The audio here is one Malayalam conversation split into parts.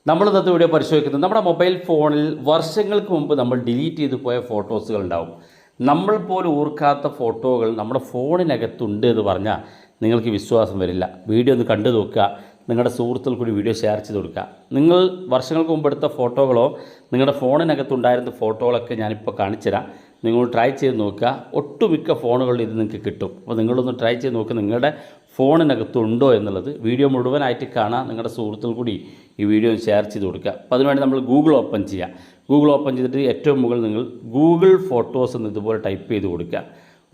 നമ്മൾ ഇന്നത്തെ വീഡിയോ പരിശോധിക്കുന്നത് നമ്മുടെ മൊബൈൽ ഫോണിൽ വർഷങ്ങൾക്ക് മുമ്പ് നമ്മൾ ഡിലീറ്റ് ചെയ്തു പോയ ഫോട്ടോസുകൾ ഉണ്ടാവും. നമ്മൾ പോലും ഓർക്കാത്ത ഫോട്ടോകൾ നമ്മുടെ ഫോണിനകത്തുണ്ട് എന്ന് പറഞ്ഞാൽ നിങ്ങൾക്ക് വിശ്വാസം വരില്ല. വീഡിയോ ഒന്ന് കണ്ടു നോക്കുക, നിങ്ങളുടെ സുഹൃത്തുക്കൾ കൂടി വീഡിയോ ഷെയർ ചെയ്ത് കൊടുക്കുക. നിങ്ങൾ വർഷങ്ങൾക്ക് മുമ്പ് എടുത്ത ഫോട്ടോകളോ നിങ്ങളുടെ ഫോണിനകത്തുണ്ടായിരുന്ന ഫോട്ടോകളൊക്കെ ഞാനിപ്പോൾ കാണിച്ചു തരാം. നിങ്ങൾ ട്രൈ ചെയ്ത് നോക്കുക. ഒട്ടുമിക്ക ഫോണുകളിൽ ഇത് നിങ്ങൾക്ക് കിട്ടും. അപ്പോൾ നിങ്ങളൊന്ന് ട്രൈ ചെയ്ത് നോക്കുക നിങ്ങളുടെ ഫോണിനകത്തുണ്ടോ എന്നുള്ളത്. വീഡിയോ മുഴുവനായിട്ട് കാണാം. നിങ്ങളുടെ സുഹൃത്തുക്കൾ കൂടി ഈ വീഡിയോ ഷെയർ ചെയ്ത് കൊടുക്കുക. അപ്പോൾ അതിനുവേണ്ടി നമ്മൾ ഗൂഗിൾ ഓപ്പൺ ചെയ്യുക. ഗൂഗിൾ ഓപ്പൺ ചെയ്തിട്ട് ഏറ്റവും മുകളിൽ നിങ്ങൾ ഗൂഗിൾ ഫോട്ടോസ് എന്ന് ഇതുപോലെ ടൈപ്പ് ചെയ്ത് കൊടുക്കുക.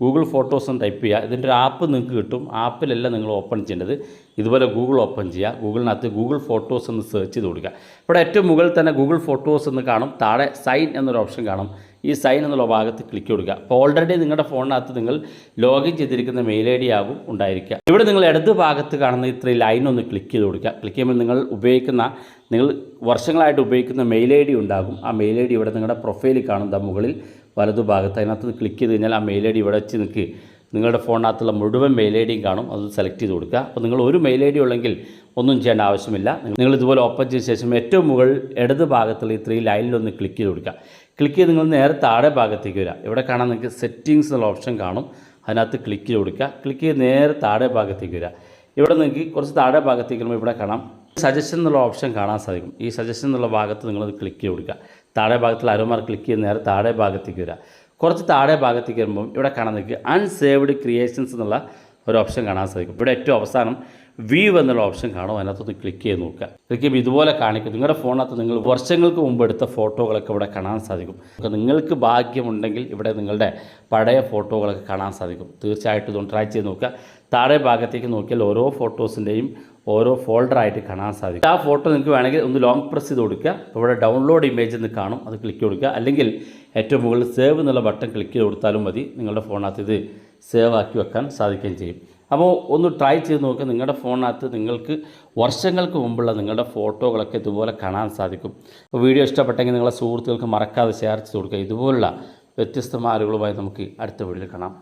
ഗൂഗിൾ ഫോട്ടോസ് എന്ന് ടൈപ്പ് ചെയ്യുക. ഇതിൻ്റെ ഒരു ആപ്പ് നിങ്ങൾക്ക് കിട്ടും. ആപ്പിലല്ല നിങ്ങൾ ഓപ്പൺ ചെയ്യേണ്ടത്. ഇതുപോലെ ഗൂഗിൾ ഓപ്പൺ ചെയ്യുക. ഗൂഗിളിനകത്ത് ഗൂഗിൾ ഫോട്ടോസ് എന്ന് സെർച്ച് ചെയ്ത് കൊടുക്കുക. ഇവിടെ ഏറ്റവും മുകളിൽ തന്നെ ഗൂഗിൾ ഫോട്ടോസ് എന്ന് കാണും. താഴെ സൈൻ എന്നൊരു ഓപ്ഷൻ കാണും. ഈ സൈൻ എന്നുള്ള ഭാഗത്ത് ക്ലിക്ക് കൊടുക്കുക. അപ്പോൾ ഓൾറെഡി നിങ്ങളുടെ ഫോണിനകത്ത് നിങ്ങൾ ലോഗിൻ ചെയ്തിരിക്കുന്ന മെയിൽ ഐ ഡി ആകും ഉണ്ടായിരിക്കുക. ഇവിടെ നിങ്ങൾ ഇടത് ഭാഗത്ത് കാണുന്ന ഇത്രയും ലൈൻ ഒന്ന് ക്ലിക്ക് ചെയ്ത് കൊടുക്കുക. ക്ലിക്ക് ചെയ്യുമ്പോൾ നിങ്ങൾ വർഷങ്ങളായിട്ട് ഉപയോഗിക്കുന്ന മെയിൽ ഐ ഡി ഉണ്ടാകും. ആ മെയിൽ ഐ ഡി ഇവിടെ നിങ്ങളുടെ പ്രൊഫൈലിൽ കാണും. മുകളിൽ വലതുഭാഗത്ത് അതിനകത്ത് ക്ലിക്ക് ചെയ്ത് കഴിഞ്ഞാൽ ആ മെയിൽ ഐ ഡി ഇവിടെ വെച്ച് നിങ്ങളുടെ ഫോണിനകത്തുള്ള മുഴുവൻ മെയിൽ ഐ ഡിയും കാണും. അത് സെലക്ട് ചെയ്ത് കൊടുക്കുക. അപ്പോൾ നിങ്ങൾ ഒരു മെയിൽ ഐ ഡി ഉള്ളെങ്കിൽ ഒന്നും ചെയ്യേണ്ട ആവശ്യമില്ല. നിങ്ങൾ ഇതുപോലെ ഓപ്പൺ ചെയ്ത ശേഷം ഏറ്റവും മുകളിൽ ഇടത് ഭാഗത്തുള്ള ഇത്രയും ലൈനിലൊന്ന് ക്ലിക്ക് ചെയ്ത് കൊടുക്കുക. ക്ലിക്ക് ചെയ്ത് നിങ്ങൾ നേരെ താഴെ ഭാഗത്തേക്ക് വരിക. ഇവിടെ കാണാൻ നിങ്ങൾക്ക് സെറ്റിങ്സ് എന്നുള്ള ഓപ്ഷൻ കാണും. അതിനകത്ത് ക്ലിക്ക് ചെയ്ത് കൊടുക്കുക. ക്ലിക്ക് ചെയ്ത് നേരെ താഴെ ഭാഗത്തേക്ക് വരിക. ഇവിടെ നിങ്ങൾക്ക് കുറച്ച് താഴെ ഭാഗത്തേക്ക് വരുമ്പോൾ ഇവിടെ കാണാം സജഷൻ എന്നുള്ള ഓപ്ഷൻ കാണാൻ സാധിക്കും. ഈ സജഷൻ എന്നുള്ള ഭാഗത്ത് നിങ്ങളത് ക്ലിക്ക് ചെയ്ത് കൊടുക്കുക. താഴെ ഭാഗത്തുള്ള അരോമാർ ക്ലിക്ക് ചെയ്ത് നേരെ താഴെ ഭാഗത്തേക്ക് വരിക. കുറച്ച് താഴെ ഭാഗത്തേക്ക് വരുമ്പോൾ ഇവിടെ കാണാൻ നിങ്ങൾക്ക് അൺസേവ്ഡ് ക്രിയേഷൻസ് എന്നുള്ള ഒരു ഓപ്ഷൻ കാണാൻ സാധിക്കും. ഇവിടെ ഏറ്റവും അവസാനം വ്യൂ എന്നുള്ള ഓപ്ഷൻ കാണും. അതിനകത്തൊന്ന് ക്ലിക്ക് ചെയ്ത് നോക്കുക. ക്ലിക്ക് ചെയ്യുമ്പോൾ ഇതുപോലെ കാണിക്കും. നിങ്ങളുടെ ഫോണിനകത്ത് നിങ്ങൾ വർഷങ്ങൾക്ക് മുമ്പ് എടുത്ത ഫോട്ടോകളൊക്കെ ഇവിടെ കാണാൻ സാധിക്കും. നിങ്ങൾക്ക് ഭാഗ്യമുണ്ടെങ്കിൽ ഇവിടെ നിങ്ങളുടെ പഴയ ഫോട്ടോകളൊക്കെ കാണാൻ സാധിക്കും. തീർച്ചയായിട്ടും ഇതൊന്ന് ട്രൈ ചെയ്ത് നോക്കുക. താഴെ ഭാഗത്തേക്ക് നോക്കിയാൽ ഓരോ ഫോട്ടോസിൻ്റെയും ഓരോ ഫോൾഡറായിട്ട് കാണാൻ സാധിക്കും. ആ ഫോട്ടോ നിങ്ങൾക്ക് വേണമെങ്കിൽ ഒന്ന് ലോങ് പ്രസ് ചെയ്ത് കൊടുക്കുക. ഇവിടെ ഡൗൺലോഡ് ഇമേജ് എന്ന് കാണും. അത് ക്ലിക്ക് കൊടുക്കുക. അല്ലെങ്കിൽ ഏറ്റവും മുകളിൽ സേവ് എന്നുള്ള ബട്ടൺ ക്ലിക്ക് ചെയ്ത് കൊടുത്താലും മതി. നിങ്ങളുടെ ഫോണിനകത്ത് ഇത് സേവ് ആക്കി വെക്കാൻ സാധിക്കുകയും ചെയ്യും. അപ്പോൾ ഒന്ന് ട്രൈ ചെയ്ത് നോക്കുക. നിങ്ങളുടെ ഫോണിനകത്ത് നിങ്ങൾക്ക് വർഷങ്ങൾക്ക് മുമ്പുള്ള നിങ്ങളുടെ ഫോട്ടോകളൊക്കെ ഇതുപോലെ കാണാൻ സാധിക്കും. അപ്പോൾ വീഡിയോ ഇഷ്ടപ്പെട്ടെങ്കിൽ നിങ്ങളുടെ സുഹൃത്തുക്കൾക്ക് മറക്കാതെ ഷെയർ ചെയ്ത് കൊടുക്കുക. ഇതുപോലുള്ള വ്യത്യസ്തമായ അറിവുകളുമായി നമുക്ക് അടുത്ത വീഡിയോയിൽ കാണാം.